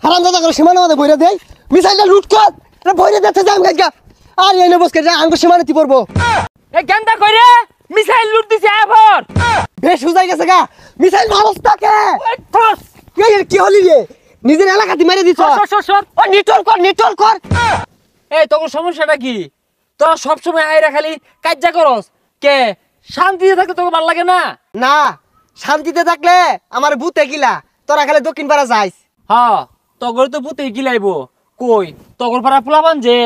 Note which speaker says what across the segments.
Speaker 1: হারামজাদা করে সীমানা মধ্যে বইরা দেই মিসাইলটা লুট কর এটা বইরা দিতে যাম গাইগা আর এনে বসকে যা আঙ্গ সীমানাতে পড়বো
Speaker 2: এ গেন্দা কইরে মিসাইল লুট দিছে আবার
Speaker 1: বেশ হুজাই গেছে গা মিসাইল মারস্তাকে কি হলি রে নিজের এলাকাতে মেরে দিছ
Speaker 2: সর
Speaker 1: ও নিটল কর
Speaker 2: এই তোর সমস্যাটা কি তোরা সব সময় আইরা খালি কাজ্জা করস কে শান্তিতে থাকতে তোকে ভালো লাগে না
Speaker 1: না শান্তিতে থাকলে আমার ভূতে গিলা তোরা খালি দক্ষিণ পাড়া যাইস
Speaker 2: হ্যাঁ তগর তো পুতে গিলাইবো কই তগর পাড়া পোলাবান যে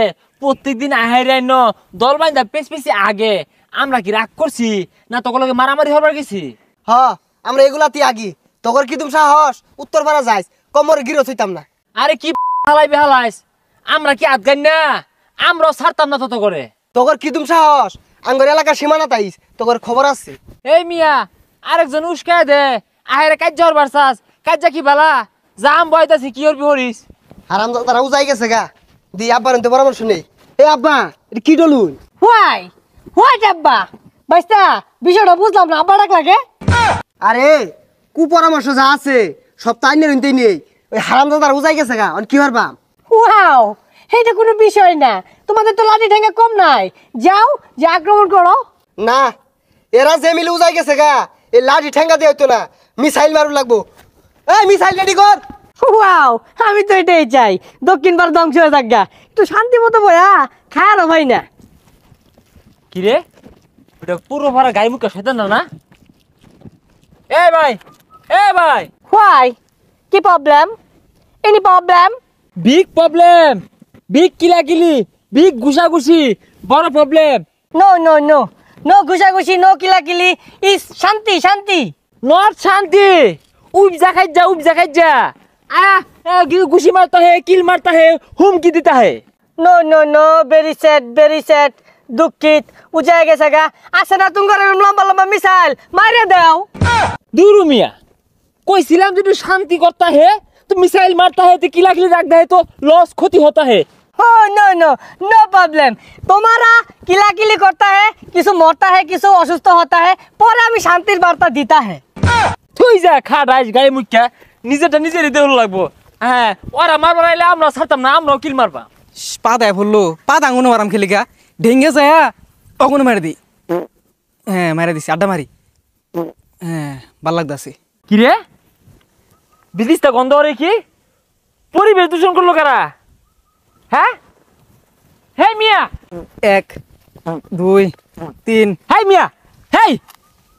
Speaker 2: প্রত্যেকদিন আহাইরাই ন দল বাইন্দা পেছি আগে আমরা কি রাগ করছি না তগর লগে মারামারি হবার গেছি
Speaker 1: হ আমরা এগুলাতে আগি তোর কি তুমি সাহস উত্তর পাড়া যাইস কমর গিরত হইতাম না
Speaker 2: আরে কি বেহালাইস আমরা কি আদগান না আমরাও ছাড়তাম না তত করে
Speaker 1: তোর কি তুমি সাহস আঙ্গর এলাকার সীমানা তাইস তোর খবর আছে
Speaker 2: এই মিয়া আরেকজন উস্কায় দে আহেরে কাজ যাওয়ার বারসাস কাজা কি বালা জাম বয়তাছি কি করবি হরিস
Speaker 1: হারামজাদারা উজাই গেছে গা দি আব্বার এনতে পরামর্শ নেই এ আব্বা এটা কি ডলুন
Speaker 3: হোয়াই আব্বা বাইস্তা বিষয়টা বুঝলাম না আব্বা ডাক লাগে
Speaker 1: আরে কু পরামর্শ যা আছে সব তাই নেই ওই হারামজাদারা উজাই গেছে গা অন কি পারবা
Speaker 3: ওয়াও এটা কোনো বিষয় না তোমাদের তো লাঠি ঠেঙ্গা কম নাই যাও যে আক্রমণ করো
Speaker 1: না এরা যে মিলে উজাই গেছে গা এই লাঠি ঠেঙ্গা দিয়ে হইতো না মিসাইল মারু লাগবো এই মিসাইল রেডি কর
Speaker 3: ওয়াও আমি তো এটাই চাই দক্ষিণ ভারত ধ্বংস হয়ে থাকা একটু শান্তি মতো বয়া খায়ারও ভাই না
Speaker 2: কি রে ওটা পুরো ভরা গায়ে মুখে শয়তান না এ ভাই
Speaker 3: হোয়াই কি প্রবলেম এনি প্রবলেম
Speaker 2: বিগ কিলাকিলি বিগ গুসাগুসি বড় প্রবলেম
Speaker 3: নো ঘুষাঘুষি নো কিলাকিলি ইস শান্তি
Speaker 2: নট শান্তি उपजा खाई जा घुसी मारता है किल मारता है हुमकी देता है
Speaker 3: नो वेरी सैड दुखित उजाय গেছে গা আছে না তুমি করে লম্বা মিসাইল মারে দাও
Speaker 2: दूर मिया कोई सिलाम जो शांति करता है तो मिसाइल मारता है तो किला किली रखता है तो लॉस क्षति होता है
Speaker 3: नो प्रॉब्लम तुम्हारा किला किली करता है किसी मरता है किसी असुस्थ होता है पर हमें शांतिर वार्ता देता है
Speaker 2: তুই যা খাড়াইস গায়ে মুখা নিজেরটা নিজেরই দেহ লাগবো হ্যাঁ ওরা মারবা নাইলে আমরা ছাড়তাম না আমরাও কিল মারবা
Speaker 4: পা দেয় ফুললো পা দাঙ্গুনো মারাম খেলিকা ঢেঙ্গে যায় অগুনো মারি দি হ্যাঁ মারি দিছি আড্ডা মারি হ্যাঁ ভাল লাগতাছে
Speaker 2: কি রে বিদিসটা গন্ধ রে কি পরিবেশ দূষণ করলো কারা হ্যাঁ হে মিয়া
Speaker 4: 1 2 3
Speaker 2: হে মিয়া হেই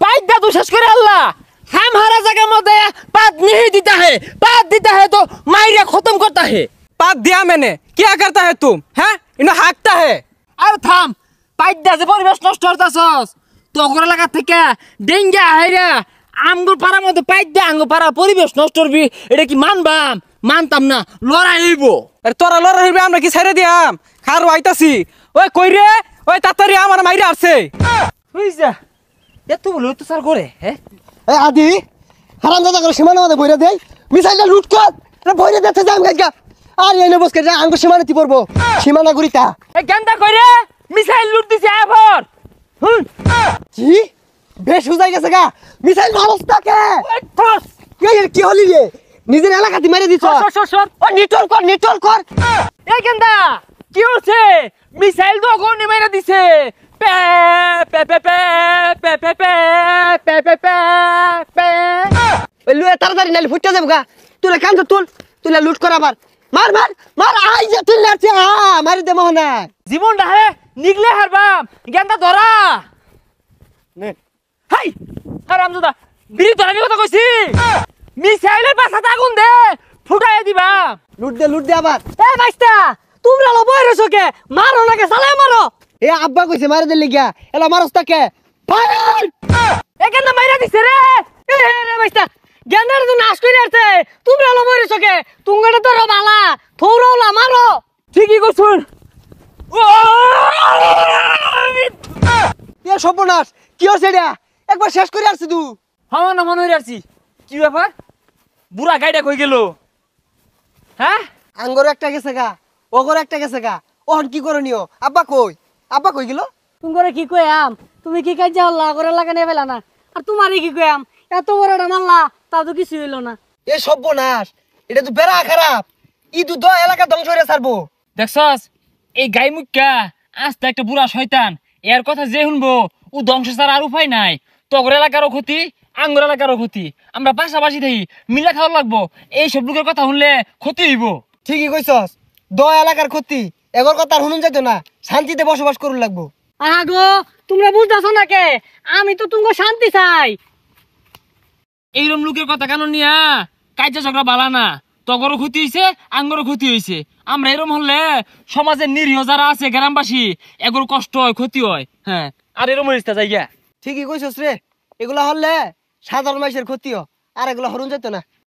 Speaker 2: পাইদা তো শেষ করে আল্লাহ हमारा जगह मध्य पात नहीं देता है तो मायरे खत्म करता है
Speaker 4: पात दिया मैंने क्या करता है तुम हैं इन्हें हाँकता है
Speaker 2: अरे थाम पाइट दे যে পরিবেশ নষ্ট করতাছস তো ওগরা লাগা থেকে ডেঙ্গা আইরা আমগুর পাড়ার মধ্যে পাইট দে আঙ্গ পাড়া পরিবেশ নষ্ট করবি এটা কি মানতাম না লড়াই হইব
Speaker 4: আরে তোরা লড়াই হইবে আমরা কি ছেড়ে দিয়াম খারু আইতাছি ওই কই রে ওই তাতারি আমার মাইরে আসছে
Speaker 2: হইছা এত বলে তো স্যার করে হ্যাঁ
Speaker 1: এই আদি হারামজাদা করে সীমানা মধ্যে বইরা দেই মিসাইলটা লুট কর এটা বইরা দিতে যাম গাইগা আর এনে বসকে যা আঙ্গ সীমানাতে পড়বো সীমানা গুরিতা
Speaker 2: এ গেন্দা কইরে মিসাইল লুট দিছে আবার
Speaker 1: কি বেশ হুজাই গেছে গা মিসাইল মারস্তাকে কি হলি রে নিজের এলাকাতে মেরে দিছ
Speaker 2: সর
Speaker 1: ও নিটল কর
Speaker 2: এ গেন্দা কি হচ্ছে মিসাইল তো গনি মেরে দিছে pay pay pay pay pay pay pay pay pay pay
Speaker 1: ওই লুয়ে তাড়াতাড়ি নালি ফুটতে যাবো গা তুলে কান তুলে লুট কর আবার মার আই যে তুই লাগছে মারি দে মোহনা
Speaker 2: জীবনটা হে নিগলে হারবাম গেন্দা ধরা
Speaker 1: নে
Speaker 2: হাই হারামজাদা বিড়ি ধরা আমি কথা কইছি মিসাইলের পাছাতে আগুন দে ফুটাই দিবা
Speaker 1: লুট দে আবার
Speaker 3: এ বাইস্তা তোমরা লো বইরেছো কে মারো নাকি সালে মারো
Speaker 1: এ আব্বা কইছে মারি দে লিগা এলা মারস্তাকে ফায়ার
Speaker 2: এখানে মাইরা দিছে রে
Speaker 3: এ রে বাইস্তা গেন্দার তো নাশ করে আসছে তোমরা লো বইরেছো কে তুঙ্গটা তো বালা থৌরাওলা মারো
Speaker 2: ঠিকই কইছুন
Speaker 1: এ সর্বনাশ কি হচ্ছে এটা একবার শেষ করে আসছি তুই
Speaker 2: হাওয়া না মনে হইরা আসছি কি ব্যাপার বুড়া গাইডা কই গেল হ্যাঁ
Speaker 1: আঙ্গর একটা গেছে গা ওগর একটা গেছে গা ওহন কি করনিও আব্বা কই গেল
Speaker 3: তুঙ্গরে কি কইয়াম তুমি কি কাজ হল্লা করে লাগানে ফেলা না আর তোমারই কি কইয়াম এত বড়টা মারলা তা তো কিছু হইল না
Speaker 1: এ সর্বনাশ এটা তো বেড়া খারাপ ইদু এলাকা ধ্বংস হয়ে ছাড়বো।
Speaker 2: দেখছস এই গাই মুখা আস্তে একটা বুড়া শয়তান, এর কথা যে শুনবো ও ধ্বংস ছাড়া আর উপায় নাই। তগর এলাকারও ক্ষতি, আঙ্গুর এলাকারও ক্ষতি, আমরা পাশাপাশি থাকি, মিলা খাওয়া লাগবো। এই সব লোকের কথা শুনলে ক্ষতি হইব।
Speaker 1: ঠিকই কইছস, এলাকার ক্ষতি এগর কথা আর শুনুন যেত না, শান্তিতে বসবাস করুন লাগবো।
Speaker 3: আগো তোমরা বুঝতেছো না কে, আমি তো তুমি শান্তি চাই।
Speaker 2: এইরকম লোকের কথা কেন নিয়া কাজে ঝগড়া বালা না। তগরও ক্ষতি হয়েছে, আঙ্গরও ক্ষতি হয়েছে। আমরা এরকম হলে সমাজের নিরীহ যারা আছে গ্রামবাসী এগুলো কষ্ট হয়, ক্ষতি হয়। হ্যাঁ, আর এরকম হইছে জায়গা।
Speaker 1: ঠিকই কইছস রে, এগুলা হলে সাধারণ মানুষের ক্ষতিও, আর এগুলা হরুন যেত না।